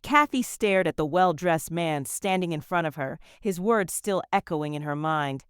Kathy stared at the well-dressed man standing in front of her, his words still echoing in her mind.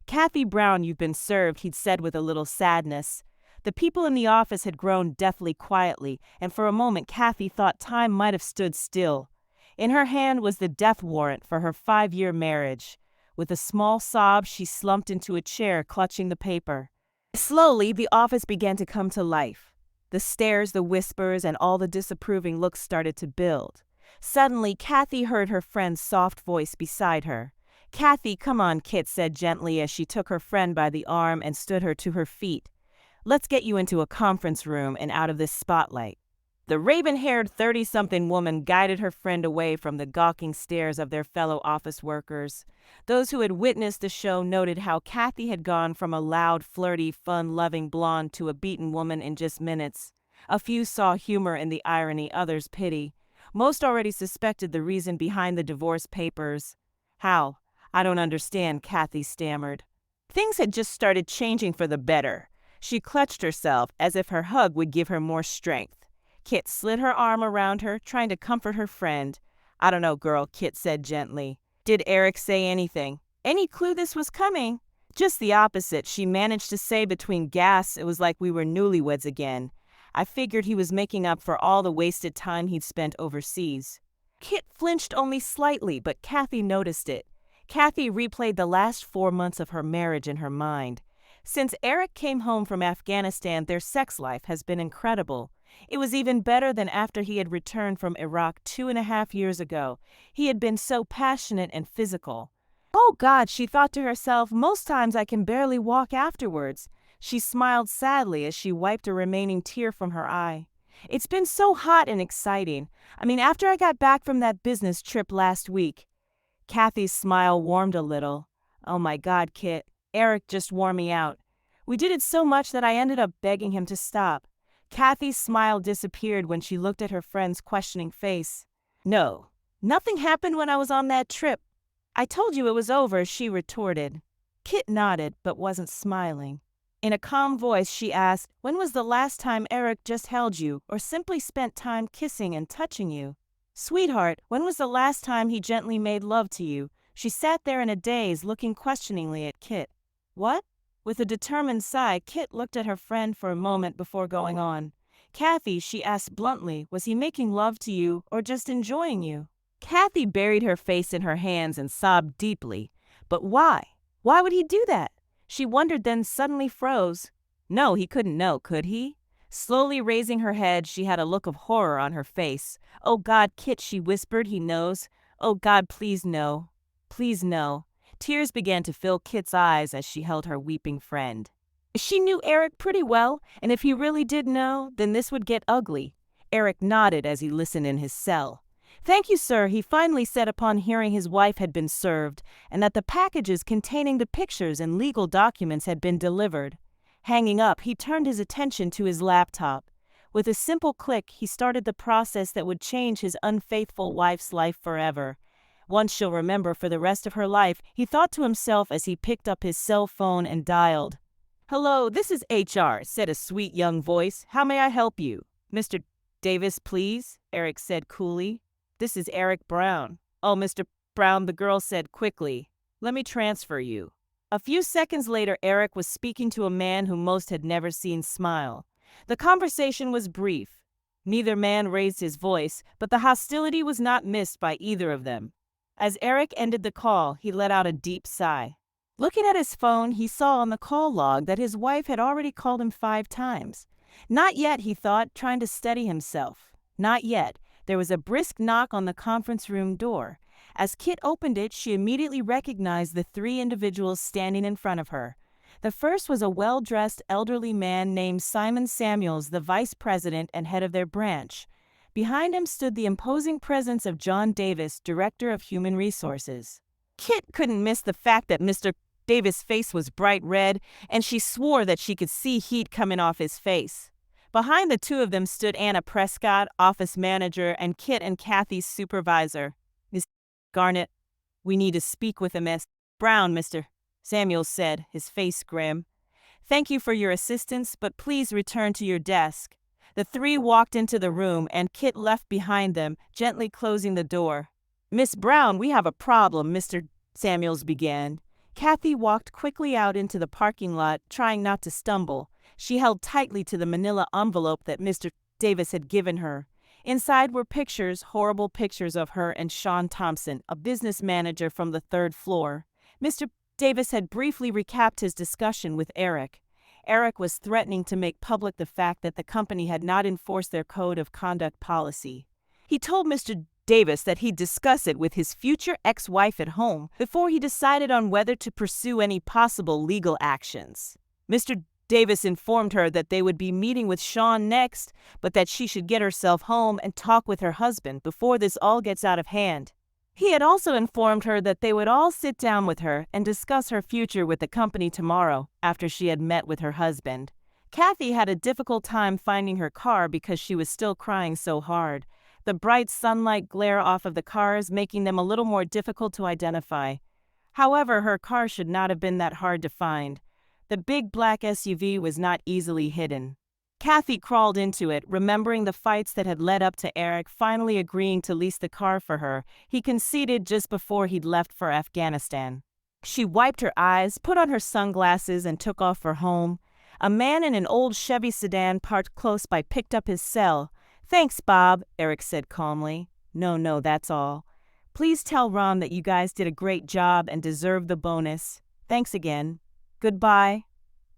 "Kathy Brown, you've been served," he'd said with a little sadness. The people in the office had grown deathly quietly, and for a moment Kathy thought time might have stood still. In her hand was the death warrant for her 5-year marriage. With a small sob, she slumped into a chair, clutching the paper. Slowly, the office began to come to life. The stares, the whispers, and all the disapproving looks started to build. Suddenly, Kathy heard her friend's soft voice beside her. "Kathy, come on," Kit said gently as she took her friend by the arm and stood her to her feet. "Let's get you into a conference room and out of this spotlight." The raven-haired 30-something woman guided her friend away from the gawking stares of their fellow office workers. Those who had witnessed the show noted how Kathy had gone from a loud, flirty, fun-loving blonde to a beaten woman in just minutes. A few saw humor in the irony, others pity. Most already suspected the reason behind the divorce papers. "How? I don't understand," Kathy stammered. Things had just started changing for the better. She clutched herself as if her hug would give her more strength. Kit slid her arm around her, trying to comfort her friend. "I don't know, girl," Kit said gently. "Did Eric say anything? Any clue this was coming?" "Just the opposite," she managed to say between gasps. "It was like we were newlyweds again. I figured he was making up for all the wasted time he'd spent overseas." Kit flinched only slightly, but Kathy noticed it. Kathy replayed the last 4 months of her marriage in her mind. Since Eric came home from Afghanistan, their sex life has been incredible. It was even better than after he had returned from Iraq 2.5 years ago. He had been so passionate and physical. "Oh God," she thought to herself, "most times I can barely walk afterwards." She smiled sadly as she wiped a remaining tear from her eye. "It's been so hot and exciting. I mean, after I got back from that business trip last week." Kathy's smile warmed a little. "Oh my God, Kit, Eric just wore me out. We did it so much that I ended up begging him to stop." Kathy's smile disappeared when she looked at her friend's questioning face. "No, nothing happened when I was on that trip. I told you it was over," she retorted. Kit nodded, but wasn't smiling. In a calm voice, she asked, "When was the last time Eric just held you, or simply spent time kissing and touching you? Sweetheart, when was the last time he gently made love to you?" She sat there in a daze, looking questioningly at Kit. "What?" With a determined sigh, Kit looked at her friend for a moment before going on. "Kathy," she asked bluntly, "was he making love to you, or just enjoying you?" Kathy buried her face in her hands and sobbed deeply. But why? Why would he do that? She wondered, then suddenly froze. No, he couldn't know, could he? Slowly raising her head, she had a look of horror on her face. "Oh God, Kit," she whispered, "he knows. Oh God, please no. Please no." Tears began to fill Kit's eyes as she held her weeping friend. She knew Eric pretty well, and if he really did know, then this would get ugly. Eric nodded as he listened in his cell. "Thank you, sir," he finally said upon hearing his wife had been served, and that the packages containing the pictures and legal documents had been delivered. Hanging up, he turned his attention to his laptop. With a simple click, he started the process that would change his unfaithful wife's life forever. "One she'll remember for the rest of her life," he thought to himself as he picked up his cell phone and dialed. "Hello, this is HR," said a sweet young voice. "How may I help you?" "Mr. Davis, please," Eric said coolly. "This is Eric Brown." "Oh, Mr. Brown," the girl said quickly. "Let me transfer you." A few seconds later, Eric was speaking to a man whom most had never seen smile. The conversation was brief. Neither man raised his voice, but the hostility was not missed by either of them. As Eric ended the call, he let out a deep sigh. Looking at his phone, he saw on the call log that his wife had already called him 5 times. Not yet, he thought, trying to steady himself. Not yet. There was a brisk knock on the conference room door. As Kit opened it, she immediately recognized the 3 individuals standing in front of her. The first was a well-dressed elderly man named Simon Samuels, the vice president and head of their branch. Behind him stood the imposing presence of John Davis, director of human resources. Kit couldn't miss the fact that Mr. Davis' face was bright red, and she swore that she could see heat coming off his face. Behind the two of them stood Anna Prescott, office manager, and Kit and Kathy's supervisor. "Miss Garnett, we need to speak with Ms. Brown," Mr. Samuels said, his face grim. "Thank you for your assistance, but please return to your desk." The three walked into the room and Kit left behind them, gently closing the door. "Miss Brown, we have a problem," Mr. Samuels began. Kathy walked quickly out into the parking lot, trying not to stumble. She held tightly to the manila envelope that Mr. Davis had given her. Inside were pictures, horrible pictures of her and Sean Thompson, a business manager from the third floor. Mr. Davis had briefly recapped his discussion with Eric. Eric was threatening to make public the fact that the company had not enforced their code of conduct policy. He told Mr. Davis that he'd discuss it with his future ex-wife at home before he decided on whether to pursue any possible legal actions. Mr. Davis informed her that they would be meeting with Sean next, but that she should get herself home and talk with her husband before this all gets out of hand. He had also informed her that they would all sit down with her and discuss her future with the company tomorrow, after she had met with her husband. Kathy had a difficult time finding her car because she was still crying so hard, the bright sunlight glare off of the cars making them a little more difficult to identify. However, her car should not have been that hard to find. The big black SUV was not easily hidden. Kathy crawled into it, remembering the fights that had led up to Eric finally agreeing to lease the car for her. He conceded just before he'd left for Afghanistan. She wiped her eyes, put on her sunglasses, and took off for home. A man in an old Chevy sedan parked close by picked up his cell. "Thanks, Bob," Eric said calmly. No, that's all. "Please tell Ron that you guys did a great job and deserve the bonus. Thanks again. Goodbye."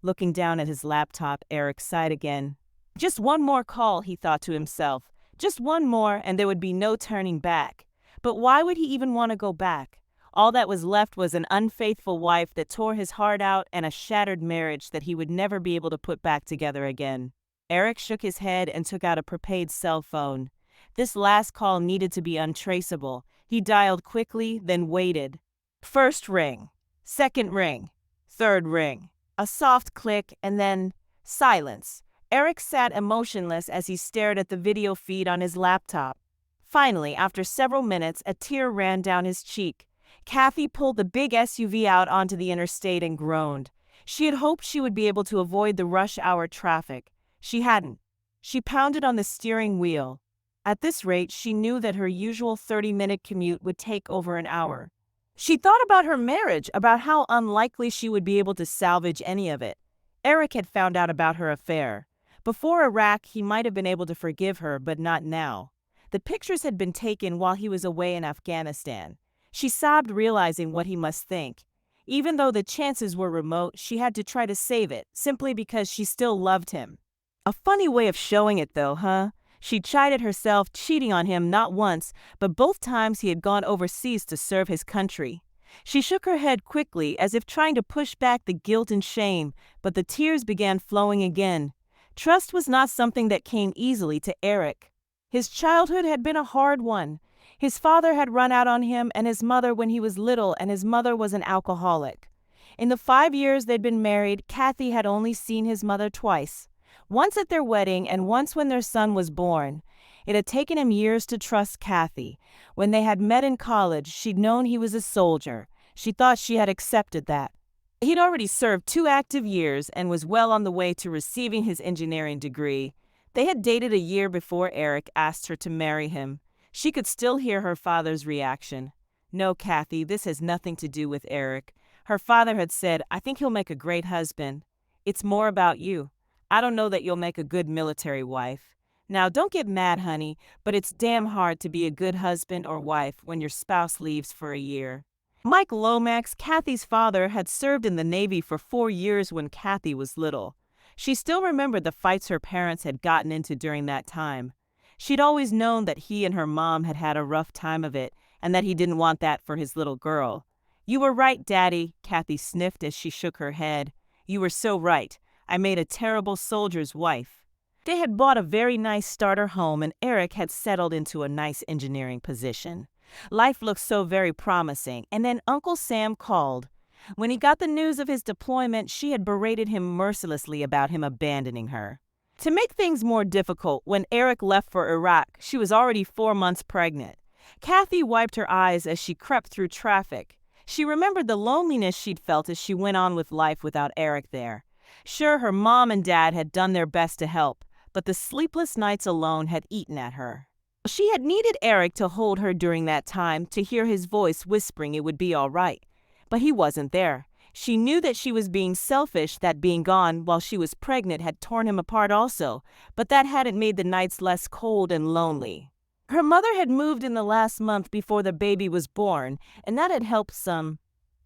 Looking down at his laptop, Eric sighed again. Just one more call, he thought to himself. Just one more, and there would be no turning back. But why would he even want to go back? All that was left was an unfaithful wife that tore his heart out and a shattered marriage that he would never be able to put back together again. Eric shook his head and took out a prepaid cell phone. This last call needed to be untraceable. He dialed quickly, then waited. First ring. Second ring. Third ring. A soft click, and then silence. Eric sat emotionless as he stared at the video feed on his laptop. Finally, after several minutes, a tear ran down his cheek. Kathy pulled the big SUV out onto the interstate and groaned. She had hoped she would be able to avoid the rush hour traffic. She hadn't. She pounded on the steering wheel. At this rate, she knew that her usual 30-minute commute would take over an hour. She thought about her marriage, about how unlikely she would be able to salvage any of it. Eric had found out about her affair. Before Iraq, he might have been able to forgive her, but not now. The pictures had been taken while he was away in Afghanistan. She sobbed, realizing what he must think. Even though the chances were remote, she had to try to save it, simply because she still loved him. A funny way of showing it, though, huh? She chided herself, cheating on him not once, but both times he had gone overseas to serve his country. She shook her head quickly, as if trying to push back the guilt and shame, but the tears began flowing again. Trust was not something that came easily to Eric. His childhood had been a hard one. His father had run out on him and his mother when he was little, and his mother was an alcoholic. In the 5 years they'd been married, Kathy had only seen his mother twice. Once at their wedding and once when their son was born. It had taken him years to trust Kathy. When they had met in college, she'd known he was a soldier. She thought she had accepted that. He'd already served 2 active years and was well on the way to receiving his engineering degree. They had dated a year before Eric asked her to marry him. She could still hear her father's reaction. "No, Kathy, this has nothing to do with Eric." Her father had said, "I think he'll make a great husband. It's more about you. I don't know that you'll make a good military wife. Now, don't get mad, honey, but it's damn hard to be a good husband or wife when your spouse leaves for a year." Mike Lomax, Kathy's father, had served in the Navy for 4 years when Kathy was little. She still remembered the fights her parents had gotten into during that time. She'd always known that he and her mom had had a rough time of it, and that he didn't want that for his little girl. "You were right, Daddy," Kathy sniffed as she shook her head. "You were so right. I made a terrible soldier's wife." They had bought a very nice starter home, and Eric had settled into a nice engineering position. Life looked so very promising, and then Uncle Sam called. When he got the news of his deployment, she had berated him mercilessly about him abandoning her. To make things more difficult, when Eric left for Iraq, she was already 4 months pregnant. Kathy wiped her eyes as she crept through traffic. She remembered the loneliness she'd felt as she went on with life without Eric there. Sure, her mom and dad had done their best to help, but the sleepless nights alone had eaten at her. She had needed Eric to hold her during that time, to hear his voice whispering it would be all right. But he wasn't there. She knew that she was being selfish, that being gone while she was pregnant had torn him apart also, but that hadn't made the nights less cold and lonely. Her mother had moved in the last month before the baby was born, and that had helped some.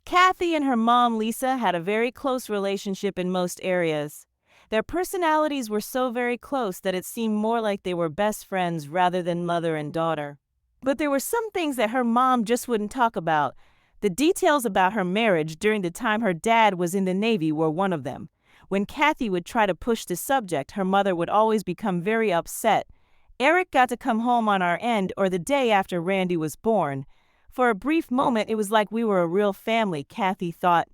Kathy and her mom, Lisa, had a very close relationship in most areas. Their personalities were so very close that it seemed more like they were best friends rather than mother and daughter. But there were some things that her mom just wouldn't talk about. The details about her marriage during the time her dad was in the Navy were one of them. When Kathy would try to push the subject, her mother would always become very upset. Eric got to come home on our end or the day after Randy was born. For a brief moment, it was like we were a real family, Kathy thought.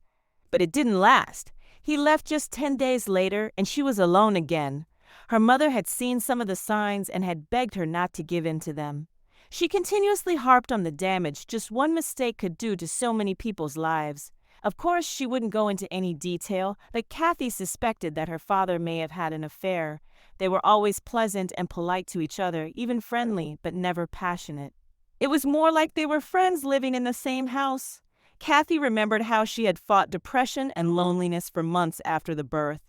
But it didn't last. He left just 10 days later, and she was alone again. Her mother had seen some of the signs and had begged her not to give in to them. She continuously harped on the damage just one mistake could do to so many people's lives. Of course, she wouldn't go into any detail, but Kathy suspected that her father may have had an affair. They were always pleasant and polite to each other, even friendly, but never passionate. It was more like they were friends living in the same house. Kathy remembered how she had fought depression and loneliness for months after the birth.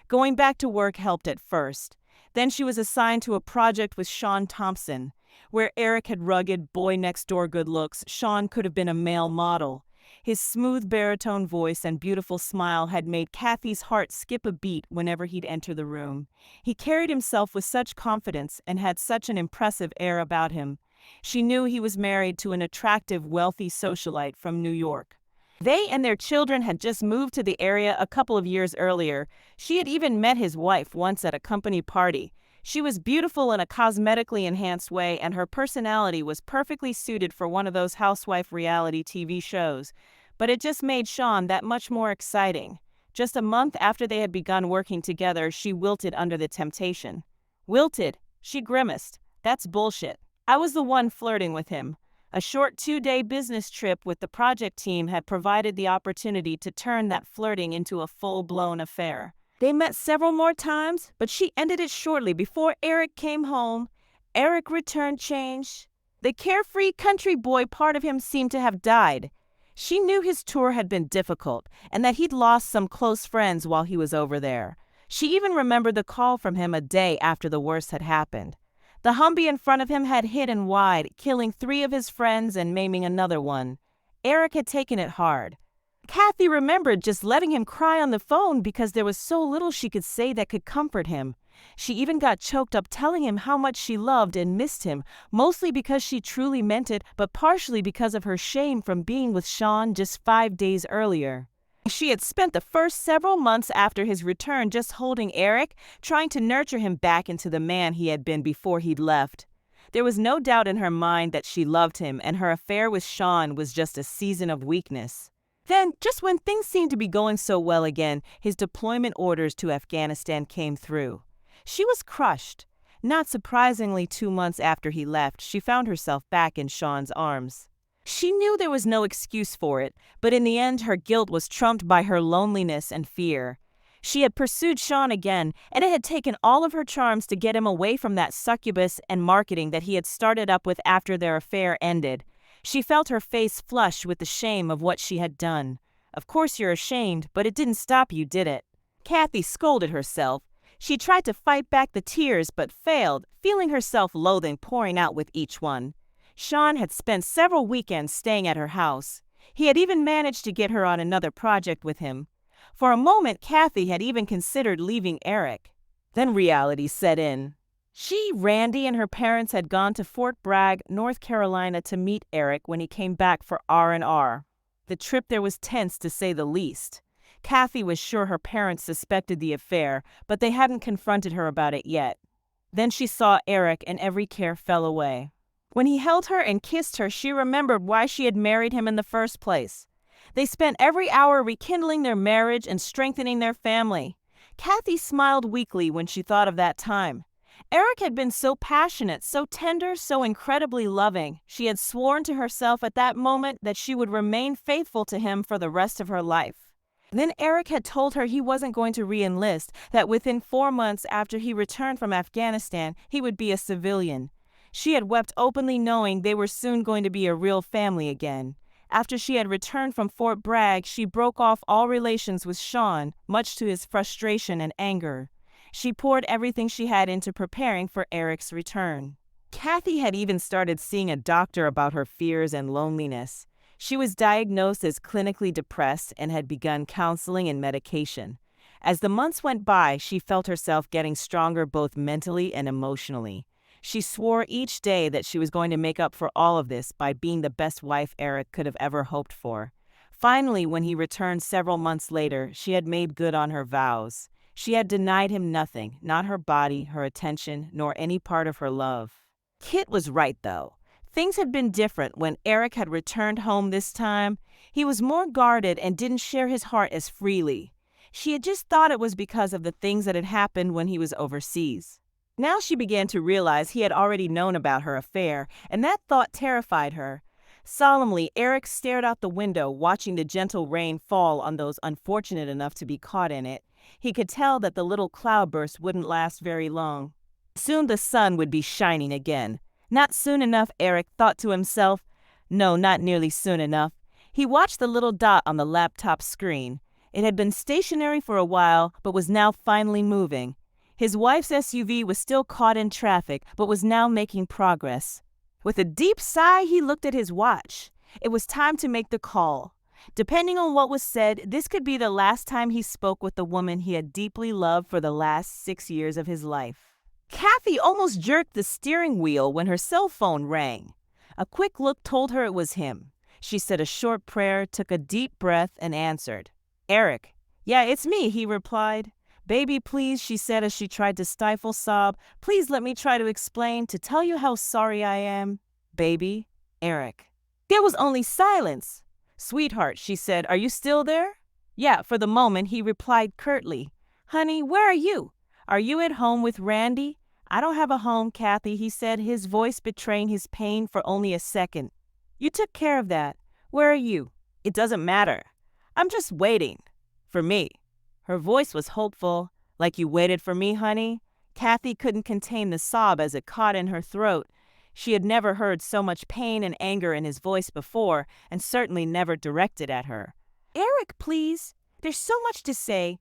Going back to work helped at first. Then she was assigned to a project with Sean Thompson. Where Eric had rugged, boy-next-door good looks, Sean could have been a male model. His smooth baritone voice and beautiful smile had made Kathy's heart skip a beat whenever he'd enter the room. He carried himself with such confidence and had such an impressive air about him. She knew he was married to an attractive, wealthy socialite from New York. They and their children had just moved to the area a couple of years earlier. She had even met his wife once at a company party. She was beautiful in a cosmetically enhanced way, and her personality was perfectly suited for one of those housewife reality TV shows. But it just made Sean that much more exciting. Just a month after they had begun working together, she wilted under the temptation. Wilted? She grimaced. That's bullshit. I was the one flirting with him. A short 2-day business trip with the project team had provided the opportunity to turn that flirting into a full-blown affair. They met several more times, but she ended it shortly before Eric came home. Eric returned changed. The carefree country boy part of him seemed to have died. She knew his tour had been difficult and that he'd lost some close friends while he was over there. She even remembered the call from him a day after the worst had happened. The Humvee in front of him had hit and wide, killing 3 of his friends and maiming another one. Eric had taken it hard. Kathy remembered just letting him cry on the phone because there was so little she could say that could comfort him. She even got choked up telling him how much she loved and missed him, mostly because she truly meant it, but partially because of her shame from being with Sean just 5 days earlier. She had spent the first several months after his return just holding Eric, trying to nurture him back into the man he had been before he'd left. There was no doubt in her mind that she loved him, and her affair with Sean was just a season of weakness. Then, just when things seemed to be going so well again, his deployment orders to Afghanistan came through. She was crushed. Not surprisingly, 2 months after he left, she found herself back in Sean's arms. She knew there was no excuse for it, but in the end her guilt was trumped by her loneliness and fear. She had pursued Sean again, and it had taken all of her charms to get him away from that succubus and marketing that he had started up with after their affair ended. She felt her face flush with the shame of what she had done. Of course you're ashamed, but it didn't stop you, did it? Kathy scolded herself. She tried to fight back the tears but failed, feeling herself loathing pouring out with each one. Sean had spent several weekends staying at her house. He had even managed to get her on another project with him. For a moment, Kathy had even considered leaving Eric. Then reality set in. She, Randy, and her parents had gone to Fort Bragg, North Carolina to meet Eric when he came back for R&R. The trip there was tense to say the least. Kathy was sure her parents suspected the affair, but they hadn't confronted her about it yet. Then she saw Eric and every care fell away. When he held her and kissed her, she remembered why she had married him in the first place. They spent every hour rekindling their marriage and strengthening their family. Kathy smiled weakly when she thought of that time. Eric had been so passionate, so tender, so incredibly loving. She had sworn to herself at that moment that she would remain faithful to him for the rest of her life. Then Eric had told her he wasn't going to re-enlist, that within 4 months after he returned from Afghanistan, he would be a civilian. She had wept openly knowing they were soon going to be a real family again. After she had returned from Fort Bragg, she broke off all relations with Sean, much to his frustration and anger. She poured everything she had into preparing for Eric's return. Kathy had even started seeing a doctor about her fears and loneliness. She was diagnosed as clinically depressed and had begun counseling and medication. As the months went by, she felt herself getting stronger both mentally and emotionally. She swore each day that she was going to make up for all of this by being the best wife Eric could have ever hoped for. Finally, when he returned several months later, she had made good on her vows. She had denied him nothing, not her body, her attention, nor any part of her love. Kit was right, though. Things had been different when Eric had returned home this time. He was more guarded and didn't share his heart as freely. She had just thought it was because of the things that had happened when he was overseas. Now she began to realize he had already known about her affair, and that thought terrified her. Solemnly, Eric stared out the window, watching the gentle rain fall on those unfortunate enough to be caught in it. He could tell that the little cloudburst wouldn't last very long. Soon the sun would be shining again. Not soon enough, Eric thought to himself. No, not nearly soon enough. He watched the little dot on the laptop screen. It had been stationary for a while, but was now finally moving. His wife's SUV was still caught in traffic, but was now making progress. With a deep sigh, he looked at his watch. It was time to make the call. Depending on what was said, this could be the last time he spoke with the woman he had deeply loved for the last 6 years of his life. Kathy almost jerked the steering wheel when her cell phone rang. A quick look told her it was him. She said a short prayer, took a deep breath, and answered. Eric. Yeah, it's me, he replied. Baby, please, she said as she tried to stifle sob. Please let me try to explain, to tell you how sorry I am. Baby. Eric. There was only silence. Sweetheart, she said, are you still there? Yeah, for the moment, he replied curtly. Honey, where are you? Are you at home with Randy? I don't have a home, Kathy, he said, his voice betraying his pain for only a second. You took care of that. Where are you? It doesn't matter. I'm just waiting. For me. Her voice was hopeful. Like you waited for me, honey? Kathy couldn't contain the sob as it caught in her throat. She had never heard so much pain and anger in his voice before, and certainly never directed at her. Eric, please. There's so much to say.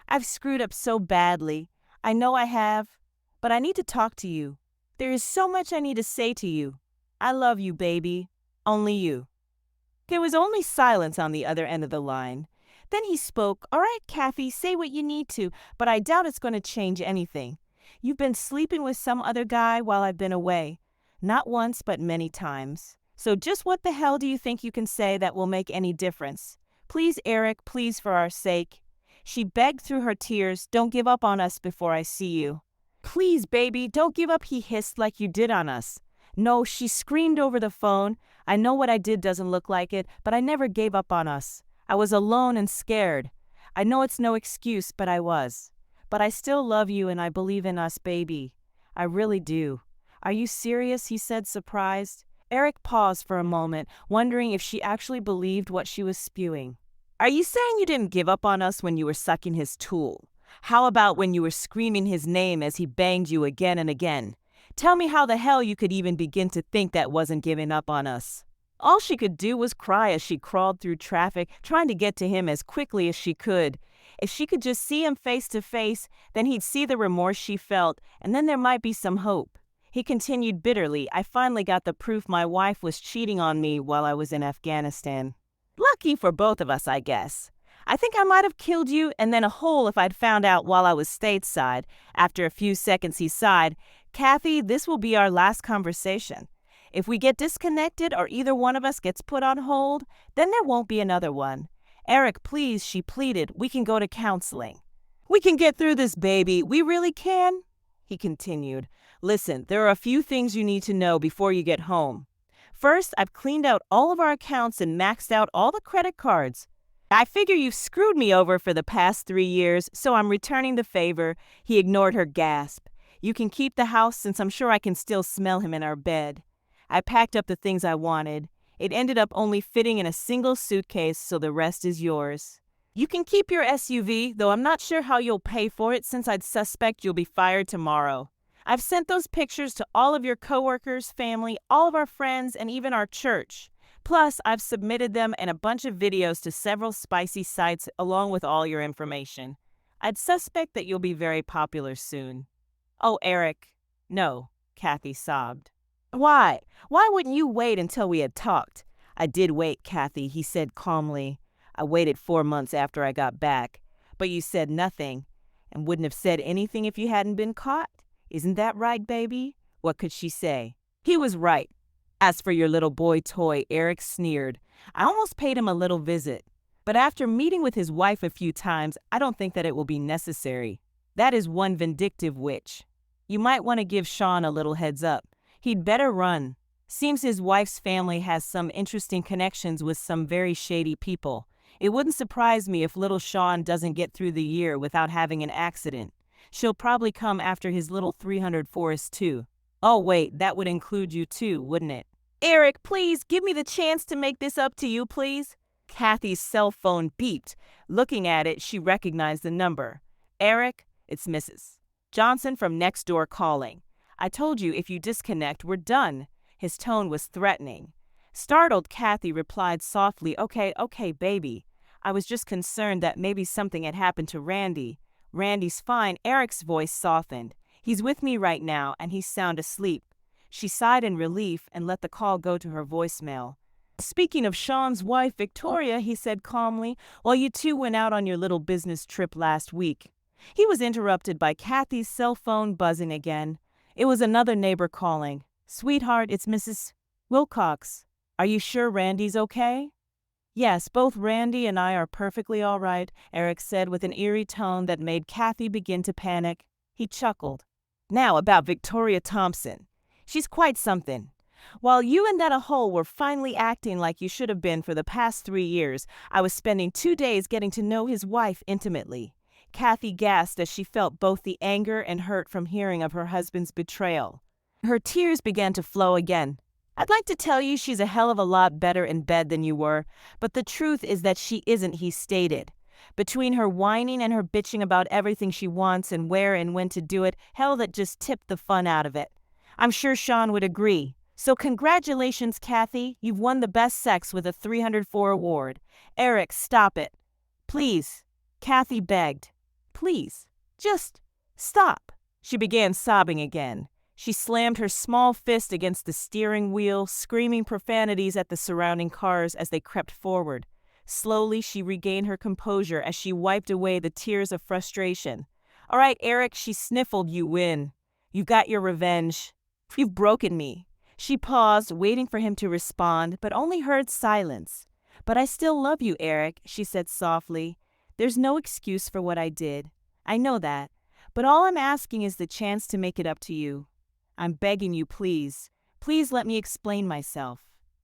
I've screwed up so badly. I know I have. But I need to talk to you. There is so much I need to say to you. I love you, baby. Only you. There was only silence on the other end of the line. Then he spoke. All right, Kathy, say what you need to, but I doubt it's going to change anything. You've been sleeping with some other guy while I've been away. Not once, but many times. So just what the hell do you think you can say that will make any difference? Please, Eric, please, for our sake. She begged through her tears, don't give up on us before I see you. Please, baby, don't give up, he hissed, like you did on us. No, she screamed over the phone. I know what I did doesn't look like it, but I never gave up on us. I was alone and scared. I know it's no excuse, but I was. But I still love you and I believe in us, baby. I really do. Are you serious? He said, surprised. Eric paused for a moment, wondering if she actually believed what she was spewing. Are you saying you didn't give up on us when you were sucking his tool? How about when you were screaming his name as he banged you again and again? Tell me how the hell you could even begin to think that wasn't giving up on us. All she could do was cry as she crawled through traffic, trying to get to him as quickly as she could. If she could just see him face to face, then he'd see the remorse she felt, and then there might be some hope. He continued bitterly, I finally got the proof my wife was cheating on me while I was in Afghanistan. Lucky for both of us, I guess. I think I might have killed you and then a hole if I'd found out while I was stateside. After a few seconds he sighed, Kathy, this will be our last conversation. If we get disconnected or either one of us gets put on hold, then there won't be another one. Eric, please, she pleaded, we can go to counseling. We can get through this, baby. We really can? He continued. Listen, there are a few things you need to know before you get home. First, I've cleaned out all of our accounts and maxed out all the credit cards. I figure you've screwed me over for the past 3 years, so I'm returning the favor. He ignored her gasp. You can keep the house since I'm sure I can still smell him in our bed. I packed up the things I wanted. It ended up only fitting in a single suitcase, so the rest is yours. You can keep your SUV, though I'm not sure how you'll pay for it since I'd suspect you'll be fired tomorrow. I've sent those pictures to all of your coworkers, family, all of our friends, and even our church. Plus, I've submitted them and a bunch of videos to several spicy sites along with all your information. I'd suspect that you'll be very popular soon. Oh, Eric. No, Kathy sobbed. Why? Why wouldn't you wait until we had talked? I did wait, Kathy, he said calmly. I waited 4 months after I got back. But you said nothing, and wouldn't have said anything if you hadn't been caught. Isn't that right, baby? What could she say? He was right. As for your little boy toy, Eric sneered. I almost paid him a little visit. But after meeting with his wife a few times, I don't think that it will be necessary. That is one vindictive witch. You might want to give Sean a little heads up. He'd better run. Seems his wife's family has some interesting connections with some very shady people. It wouldn't surprise me if little Sean doesn't get through the year without having an accident. She'll probably come after his little 300 Forest too. Oh wait, that would include you too, wouldn't it? Eric, please, give me the chance to make this up to you, please. Kathy's cell phone beeped. Looking at it, she recognized the number. Eric, it's Mrs. Johnson from next door calling. I told you if you disconnect, we're done. His tone was threatening. Startled, Kathy replied softly, Okay, baby. I was just concerned that maybe something had happened to Randy. Randy's fine. Eric's voice softened. He's with me right now, and he's sound asleep. She sighed in relief and let the call go to her voicemail. Speaking of Sean's wife, Victoria, he said calmly, well, you two went out on your little business trip last week. He was interrupted by Kathy's cell phone buzzing again. It was another neighbor calling. Sweetheart, it's Mrs. Wilcox. Are you sure Randy's okay? Yes, both Randy and I are perfectly all right, Eric said with an eerie tone that made Kathy begin to panic. He chuckled. Now about Victoria Thompson. She's quite something. While you and that a-hole were finally acting like you should have been for the past 3 years, I was spending 2 days getting to know his wife intimately. Kathy gasped as she felt both the anger and hurt from hearing of her husband's betrayal. Her tears began to flow again. I'd like to tell you she's a hell of a lot better in bed than you were, but the truth is that she isn't, he stated. Between her whining and her bitching about everything she wants and where and when to do it, hell, that just tipped the fun out of it. I'm sure Sean would agree. So congratulations, Kathy. You've won the best sex with a 304 award. Eric, stop it. Please. Kathy begged. Please. Just stop. She began sobbing again. She slammed her small fist against the steering wheel, screaming profanities at the surrounding cars as they crept forward. Slowly, she regained her composure as she wiped away the tears of frustration. All right, Eric, she sniffled, you win. You got your revenge. You've broken me. She paused, waiting for him to respond, but only heard silence. But I still love you, Eric, she said softly. There's no excuse for what I did. I know that. But all I'm asking is the chance to make it up to you. I'm begging you, please. Please let me explain myself.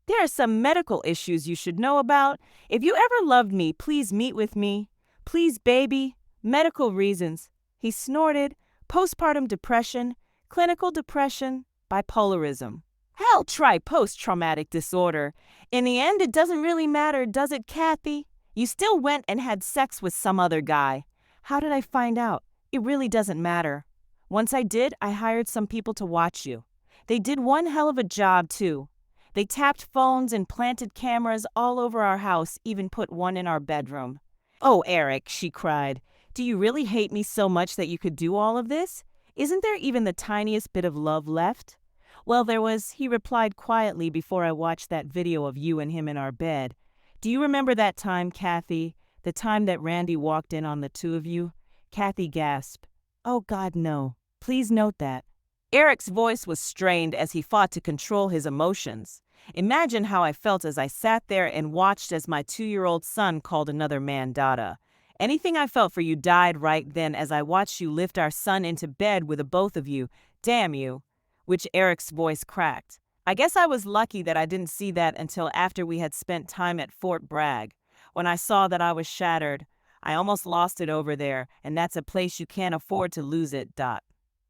There are some medical issues you should know about. If you ever loved me, please meet with me. Please, baby. Medical reasons. He snorted. Postpartum depression, clinical depression, bipolarism. Hell, try post-traumatic disorder. In the end, it doesn't really matter, does it, Kathy? You still went and had sex with some other guy. How did I find out? It really doesn't matter. Once I did, I hired some people to watch you. They did one hell of a job, too. They tapped phones and planted cameras all over our house, even put one in our bedroom. Oh, Eric, she cried. Do you really hate me so much that you could do all of this? Isn't there even the tiniest bit of love left? Well, there was, he replied quietly before I watched that video of you and him in our bed. Do you remember that time, Kathy? The time that Randy walked in on the two of you? Kathy gasped. Oh, God, no. Please note that. Eric's voice was strained as he fought to control his emotions. Imagine how I felt as I sat there and watched as my 2-year-old son called another man Dada. Anything I felt for you died right then as I watched you lift our son into bed with the both of you. Damn you. Which Eric's voice cracked. I guess I was lucky that I didn't see that until after we had spent time at Fort Bragg. When I saw that I was shattered, I almost lost it over there, and that's a place you can't afford to lose it.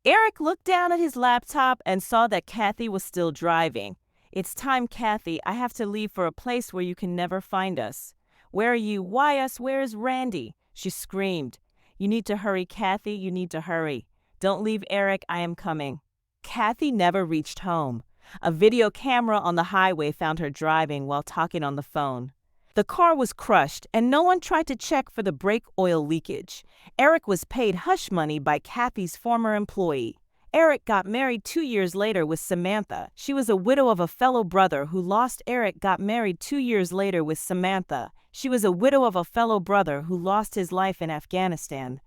Eric looked down at his laptop and saw that Kathy was still driving. It's time, Kathy. I have to leave for a place where you can never find us. Where are you? Why us? Where's Randy? She screamed. You need to hurry, Kathy, you need to hurry. Don't leave Eric, I am coming. Kathy never reached home. A video camera on the highway found her driving while talking on the phone. The car was crushed, and no one tried to check for the brake oil leakage. Eric was paid hush money by Kathy's former employee. Eric got married 2 years later with Samantha. She was a widow of a fellow brother who lost. Eric got married 2 years later with Samantha. She was a widow of a fellow brother who lost his life in Afghanistan.